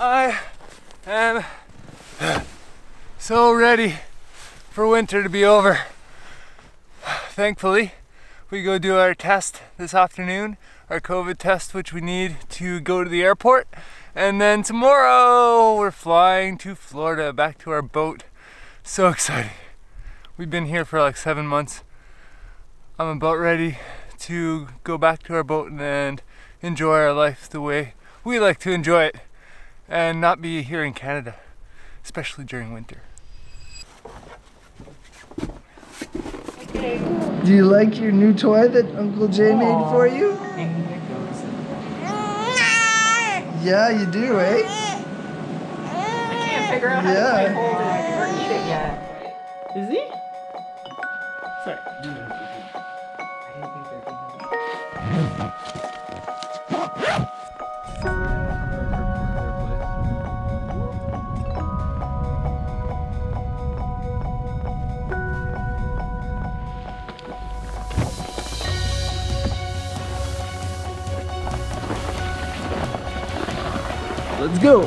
I am so ready for winter to be over. Thankfully, we go do our test this afternoon, our COVID test, which we need to go to the airport. And then tomorrow we're flying to Florida, back to our boat. So exciting. We've been here for like 7 months. I'm about ready to go back to our boat and enjoy our life the way we like to enjoy it and not be here in Canada, especially during winter. Do you like your new toy that Uncle Jay made for you? Yeah, you do, eh? I can't figure out how to quite hold it or eat it yet. Is he? Sorry. Let's go.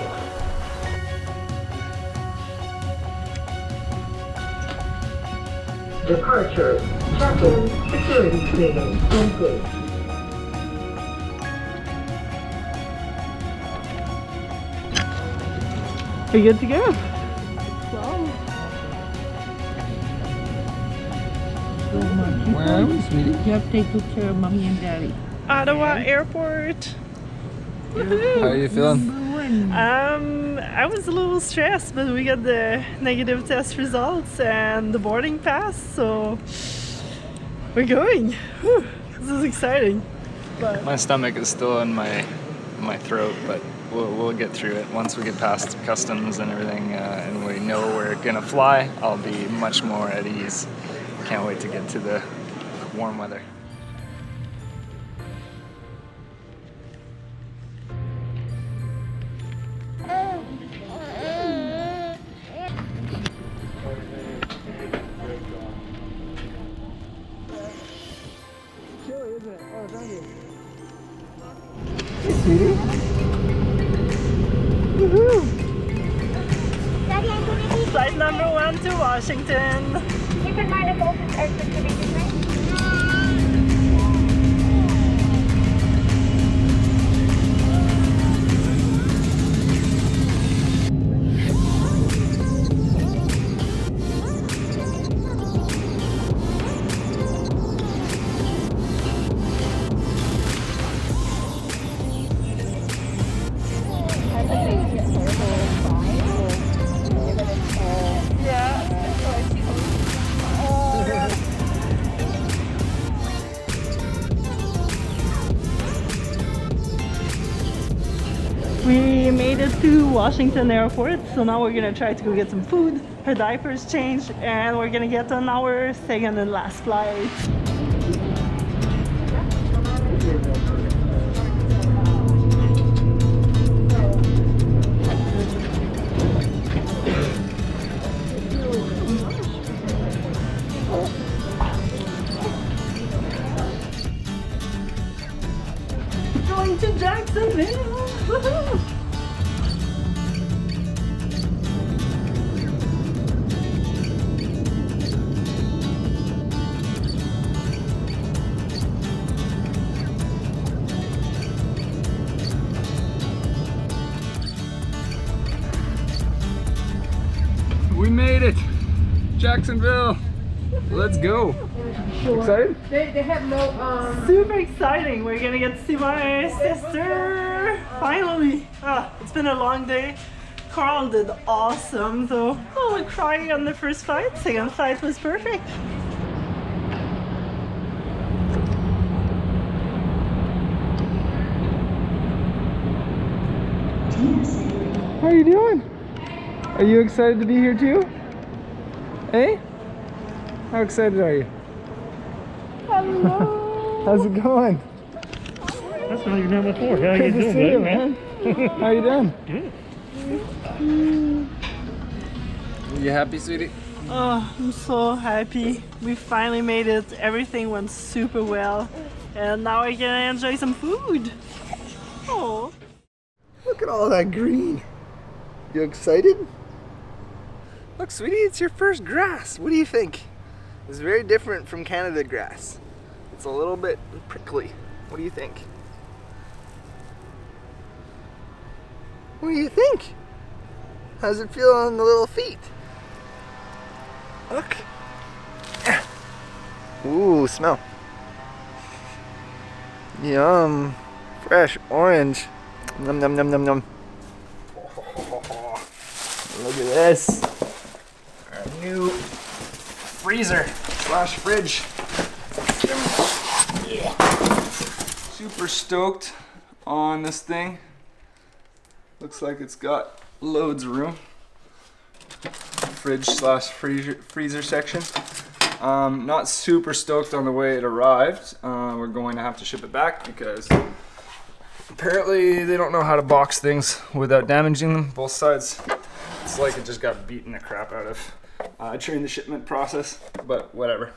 Departure. Check-in. Security screening. Complete. Are you good to go? Where are we, sweetie? You have to take good care of mommy and daddy. Ottawa Airport. How are you feeling? I was a little stressed, but we got the negative test results and the boarding pass, so we're going. Whew, this is exciting. But my stomach is still in my throat, but we'll get through it. Once we get past customs and everything, and we know we're gonna fly, I'll be much more at ease. Can't wait to get to the warm weather. Sweetie? woohoo! Flight number 1 to Washington. Keep in mind if open air circulation, right? We made it to Washington Airport, so now we're gonna try to go get some food, her diapers changed, and we're gonna get on our second and last flight. Going to Jacksonville! Woohoo! We made it! Jacksonville! Let's go! Excited? They have no Super exciting! We're gonna get to see my sister! Finally! It's been a long day. Carl did awesome, though. A little crying on the first flight. Second flight was perfect. How are you doing? Are you excited to be here too? Hey? How excited are you? Hello! How's it going? That's not your number 4. How Good you to doing, see you, buddy? man. How you doing? Good. You happy, sweetie? Oh, I'm so happy. We finally made it. Everything went super well. And now I can enjoy some food. Oh. Look at all that green. You excited? Look, sweetie, it's your first grass. What do you think? It's very different from Canada grass. It's a little bit prickly. What do you think? What do you think? How's it feel on the little feet? Look. Ooh, smell. Yum. Fresh orange. Num num num num num. Look at this. Our new freezer slash fridge. Yeah. Super stoked on this thing. Looks like it's got loads of room. Fridge slash freezer section. Not super stoked on the way it arrived. We're going to have to ship it back because apparently they don't know how to box things without damaging them. Both sides. It's like it just got beaten the crap out of during the shipment process, but whatever.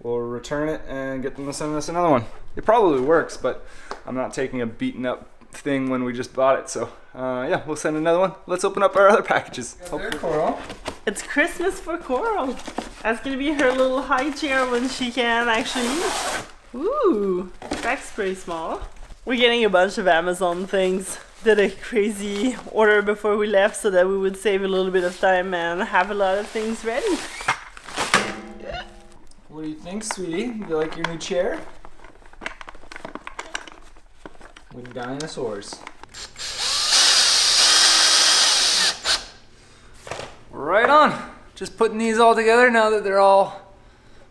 We'll return it and get them to send us another one. It probably works, but I'm not taking a beaten up thing when we just bought it, so yeah, we'll send another one. Let's open up our other packages. Hopefully. Coral. It's Christmas for Coral. That's gonna be her little high chair when she can actually eat. Ooh, that's pretty small. We're getting a bunch of Amazon things. Did a crazy order before we left so that we would save a little bit of time and have a lot of things ready. What do you think, sweetie? You like your new chair? With dinosaurs. Right on. Just putting these all together now that they're all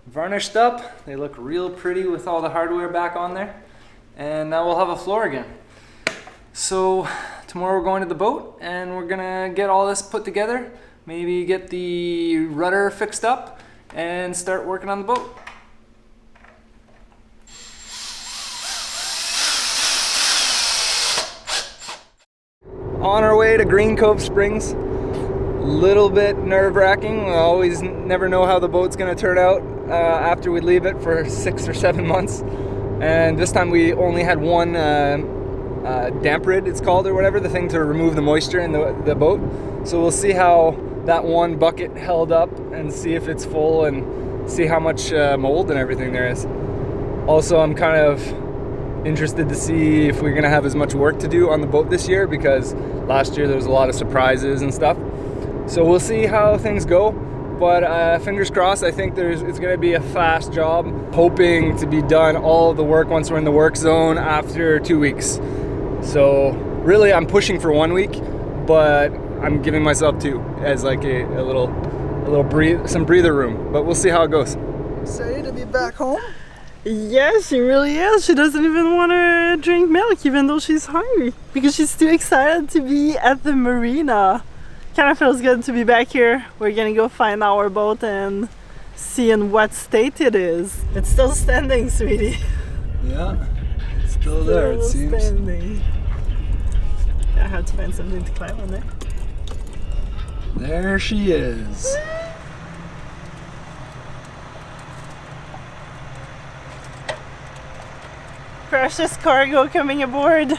varnished up. They look real pretty with all the hardware back on there. And now we'll have a floor again. So tomorrow we're going to the boat and we're gonna get all this put together. Maybe get the rudder fixed up and start working on the boat. On our way to Green Cove Springs. Little bit nerve-wracking. We always never know how the boat's gonna turn out after we leave it for 6 or 7 months. And this time we only had one damp rid, it's called, or whatever, the thing to remove the moisture in the boat. So we'll see how that one bucket held up and see if it's full and see how much mold and everything there is. Also, I'm kind of interested to see if we're gonna have as much work to do on the boat this year, because last year there was a lot of surprises and stuff. So we'll see how things go, but fingers crossed. I think it's gonna be a fast job. Hoping to be done all of the work once we're in the work zone after 2 weeks. So really I'm pushing for 1 week, but I'm giving myself 2 as like a little some breather room, but we'll see how it goes. Excited to be back home? Yeah, she really is. She doesn't even want to drink milk even though she's hungry because she's too excited to be at the marina. Kind of feels good to be back here. We're gonna go find our boat and see in what state it is. It's still standing, sweetie. Yeah, it's still there, it seems. Standing. I have to find something to climb on there. There she is. Precious cargo coming aboard.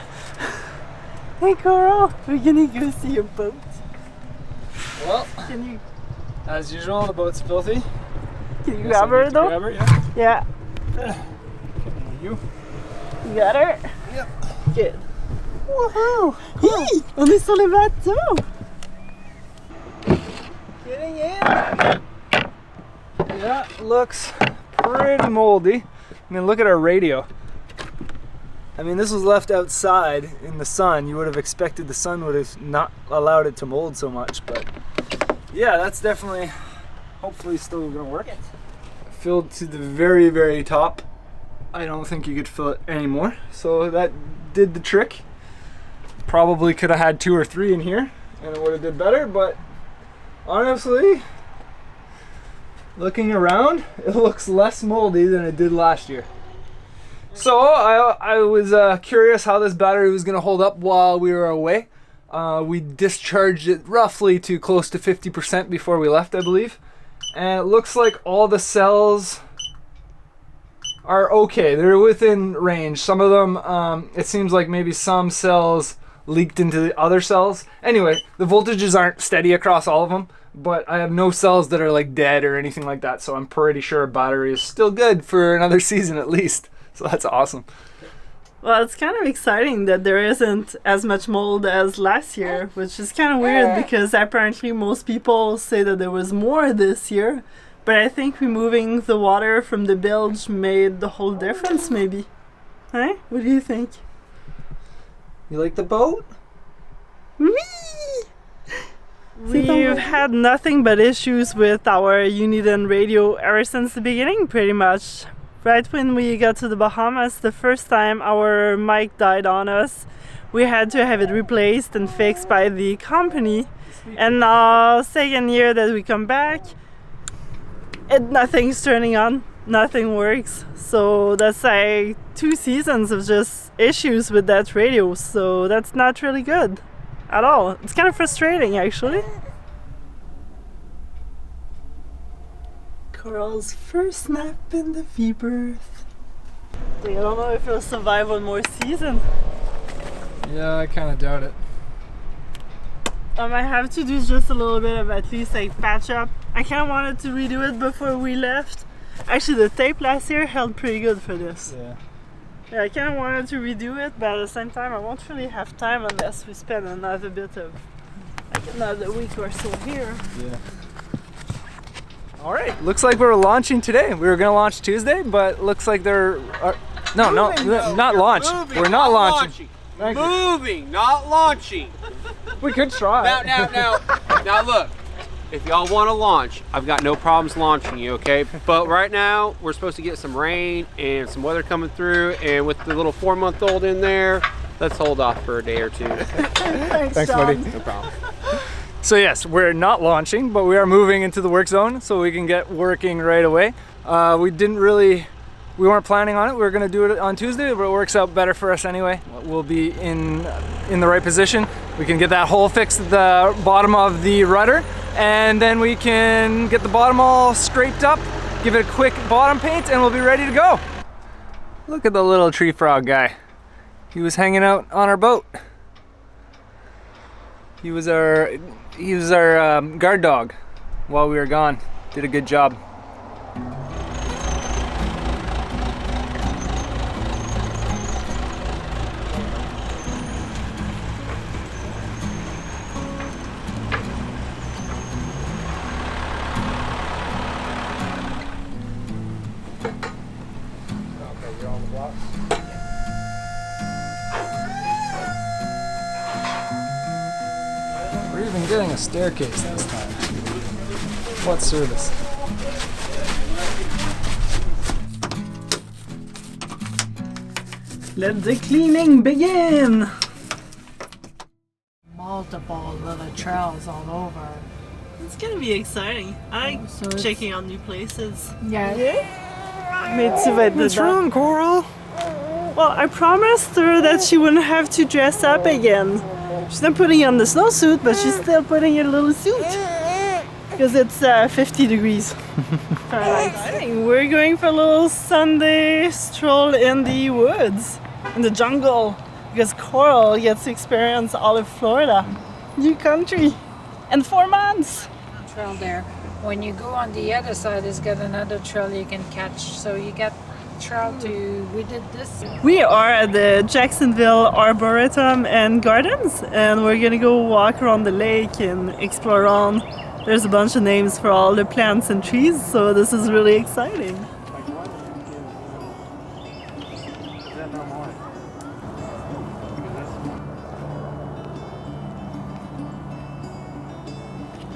Hey Coral, we're gonna go see your boat. Well, Can you as usual, the boat's filthy. grab her though? Grab her, yeah. Yeah. You? You got her? Yep. Good. Woohoo! Hey, on est sur le bateau. Getting in. Yeah, looks pretty moldy. I mean, look at our radio. I mean, this was left outside in the sun. You would have expected the sun would have not allowed it to mold so much, but yeah, that's definitely, hopefully still gonna work. Filled to the very, very top. I don't think you could fill it anymore. So that did the trick. Probably could have had 2 or 3 in here and it would have did better, but honestly, looking around, it looks less moldy than it did last year. So I was curious how this battery was gonna hold up while we were away. We discharged it roughly to close to 50% before we left, I believe. And it looks like all the cells are okay. They're within range. Some of them, it seems like maybe some cells leaked into the other cells. Anyway, the voltages aren't steady across all of them, but I have no cells that are like dead or anything like that, so I'm pretty sure battery is still good for another season at least. So that's awesome. Well, it's kind of exciting that there isn't as much mold as last year, which is kind of weird because apparently most people say that there was more this year. But I think removing the water from the bilge made the whole difference, maybe. Huh? What do you think? You like the boat? Whee! We've had nothing but issues with our Uniden radio ever since the beginning, pretty much. Right when we got to the Bahamas, the first time our mic died on us, we had to have it replaced and fixed by the company. And now, second year that we come back, nothing's turning on, nothing works. So that's like 2 seasons of just issues with that radio. So that's not really good at all. It's kind of frustrating, actually. Coral's first nap in the V-berth. I don't know if he'll survive one more season. Yeah, I kind of doubt it. I might have to do just a little bit of at least like patch up. I kind of wanted to redo it before we left. Actually, the tape last year held pretty good for this. Yeah, I kind of wanted to redo it, but at the same time I won't really have time unless we spend another bit of like another week or so here. Yeah. All right, looks like we're launching today. We were gonna launch Tuesday, but looks like they're not launch. We're not launching. Moving, not launching. We could try. Now look. If y'all want to launch, I've got no problems launching you, okay? But right now, we're supposed to get some rain and some weather coming through, and with the little 4-month-old in there, let's hold off for a day or two. Thanks, buddy. No problem. So yes, we're not launching, but we are moving into the work zone so we can get working right away. We weren't planning on it. We were gonna do it on Tuesday, but it works out better for us anyway. We'll be in the right position. We can get that hole fixed at the bottom of the rudder, and then we can get the bottom all scraped up, give it a quick bottom paint, and we'll be ready to go. Look at the little tree frog guy. He was hanging out on our boat. He was our guard dog while we were gone. Did a good job. We're even getting a staircase this time. What service? Let the cleaning begin! Multiple little trails all over. It's gonna be exciting. I like checking out new places. Yeah. What's wrong, Coral? Well, I promised her that she wouldn't have to dress up again. She's not putting on the snowsuit, but she's still putting in a little suit. Because it's 50 degrees Fahrenheit. We're going for a little Sunday stroll in the woods, in the jungle. Because Coral gets to experience all of Florida. New country. In 4 months. Trail there. When you go on the other side, it's got another trail you can catch. So you got trail to. We did this. We are at the Jacksonville Arboretum and Gardens, and we're gonna go walk around the lake and explore around. There's a bunch of names for all the plants and trees, so this is really exciting.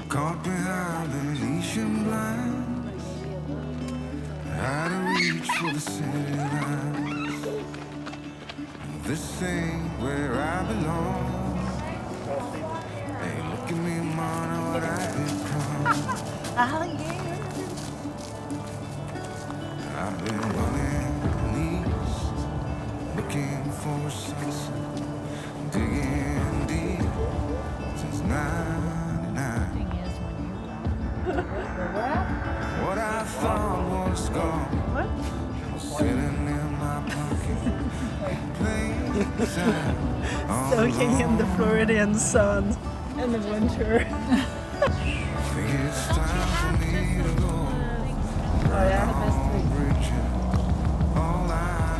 Caught behind the Venetian blind, out of reach for the city lights. This ain't where I belong. Hey, look at me, man, what I become. I've been running east, looking for a sunset, digging deep since 99. What I thought was gone was sitting in my Soaking in the Floridian sun in the winter. It's time for me to go. Oh yeah, All I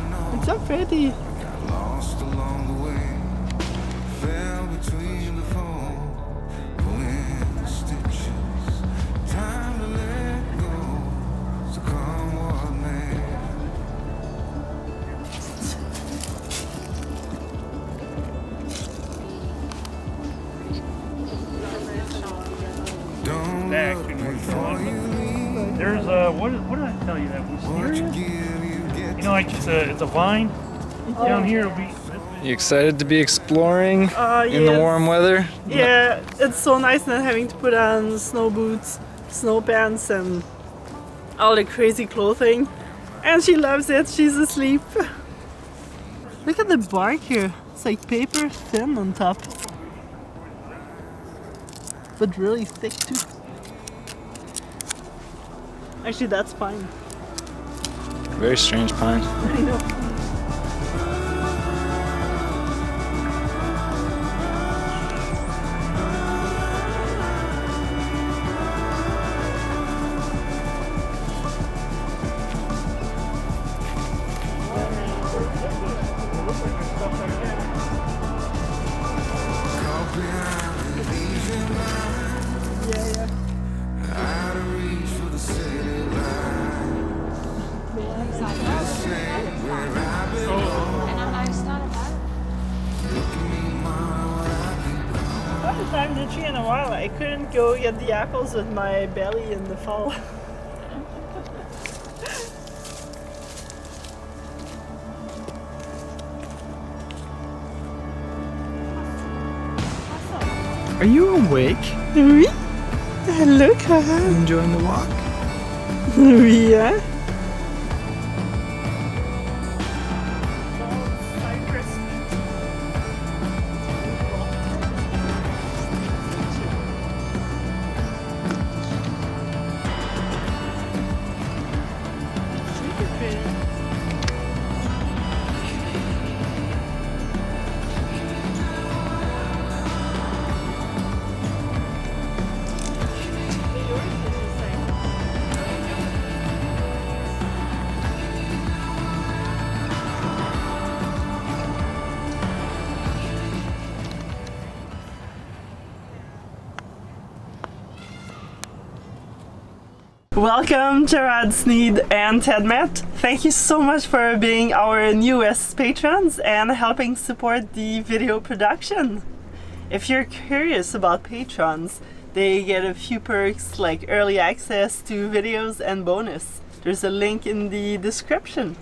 know, it's so pretty. got lost along the way. Fell between the foam, pulling the stitches. Time to let go. So come what may. Don't Back look and we're before going. you leave. There's what did I tell you? That What you wisteria? give, you get. You know, like it's a vine. Down here it'll be. You excited to be exploring in the yes. warm weather? Yeah, it's so nice not having to put on snow boots, snow pants, and all the crazy clothing. And she loves it, she's asleep. Look at the bark here. It's like paper thin on top. But really thick too. Actually, that's pine. Very strange pine. I know. Caught behind the easy line. Out of reach for the city lights. This ain't where I belong. Look at me, mama, what I become. First time to tree in a while. I couldn't go get the apples with my belly in the fall. Are you awake? Oui. Hello, Cara. Enjoying the walk? Oui, hein? Welcome, Gerard Sneed and Ted Matt. Thank you so much for being our newest patrons and helping support the video production. If you're curious about patrons, they get a few perks like early access to videos and bonus. There's a link in the description.